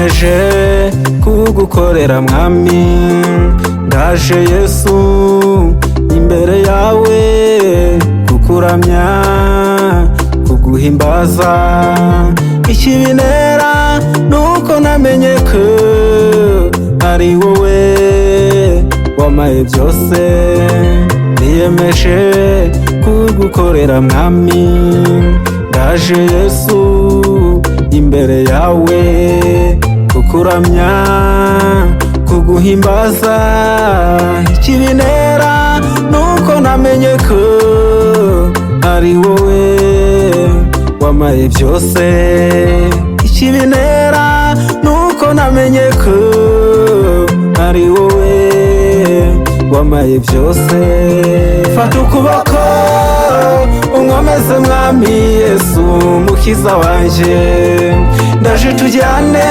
niyemeje kugukorera mwami, ndaje Yesu imbere yawe kukuramya kuguhimbaza. Ikibinera nuko namenye ko ari wowe wamaye byose, niyemeje kugukorera mwami, ndaje Yesu imbere yawe kukuramya kuguhimbaza. Ikibinera nuko namenye ko ari wowe wamaye byose. Ikibinera nuko namenye ko ari wowe wamaye byose. Fata ukuboko unkomeze mwami Yesu mukiza wanje, ndaje tujyane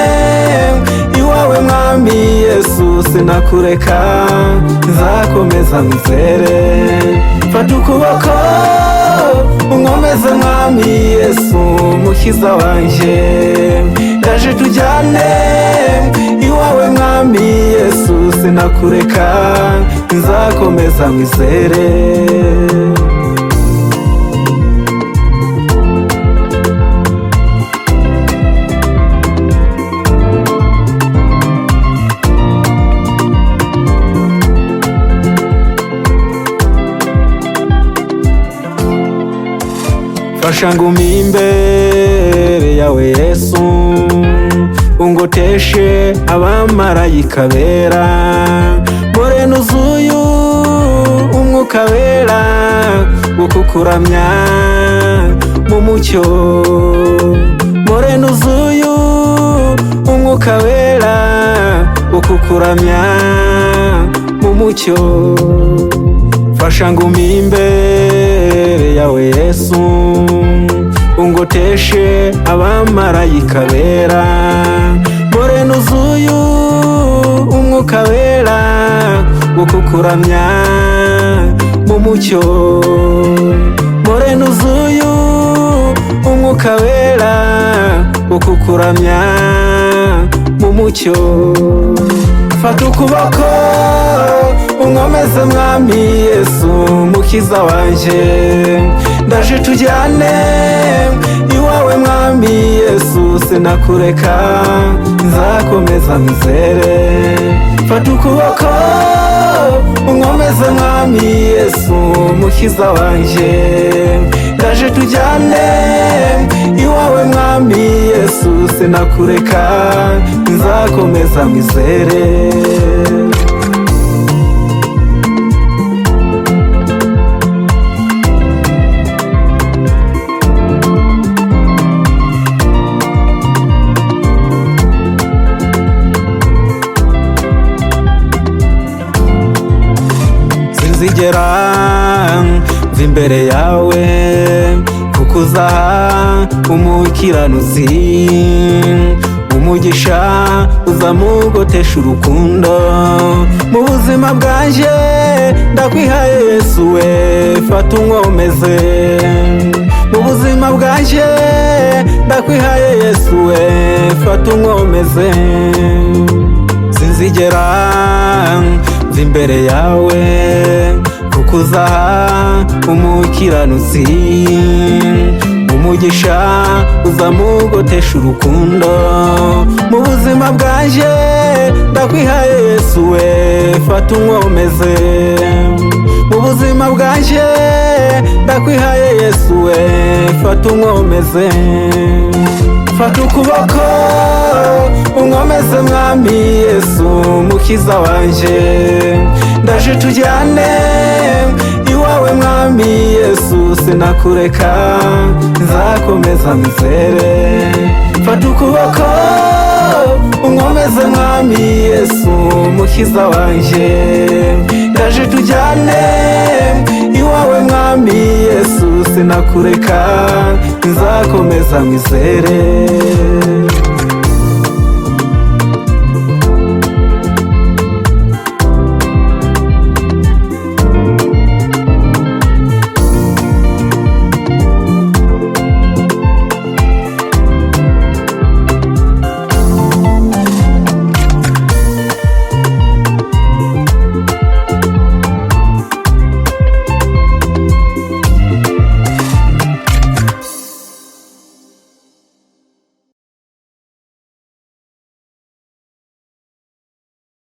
iwawe mwami Yesu, sinakureka nzakomeza nkwizere. Fata ukuboko unkomeze mwami Yesu mukiza wanje, ndaje tujyane iwawe mwami Yesu, sinakureka nzakomeza nkwizere. Fasha ngumi imbere yawe Yesu, ungoteshe abamarayika bera, mpore nuzuye umwuka wera wo kukuramya mu mucyo. Mpore nuzuye umwuka wera wo kukuramya mu mucyo. Fasha ngumi imbere yawe Yesu, ungoteshe abamarayika bera, mpore nuzuye umwuka wera wo kukuramya mu mucyo. Mpore nuzuye umwuka wera wo kukuramya mu mucyo. Fata ukuboko unkomeze mwami Yesu mukiza wanje, ndaje tujyane iwawe mwami Yesu, sinakureka nzakomeza nkwizere. Fata ukuboko unkomeze mwami Yesu mukiza wanje, ndaje tujyane iwawe mwami Yesu, sinakureka nzakomeza nkwizere. Sinzigera mva imbere yawe kukuzaha umukiranutsi, umugisha uzamugotesha urukundo mu buzima bwanje. Ndakwihaye Yesu we, fata unkomeze mu buzima bwanje. Ndakwihaye Yesu we, fata unkomeze. Sinzigera mva imbere yawe kukuzaha umukiranutsi, umugisha uzamugotesha urukundo mu buzima bwanje. Ndakwihaye Yesu we, fata unkomeze mu buzima bwanje. Ndakwihaye Yesu we, fata unkomeze. Fata ukuboko unkomeze mwami Yesu mukiza wanje, ndaje tujyane iwawe mwami Yesu, sinakureka nzakomeza nkwizere. Fata ukuboko unkomeze mwami Yesu mukiza wanje, ndaje tujyane iwawe mwami Yesu, sinakureka nzakomeza nkwizere.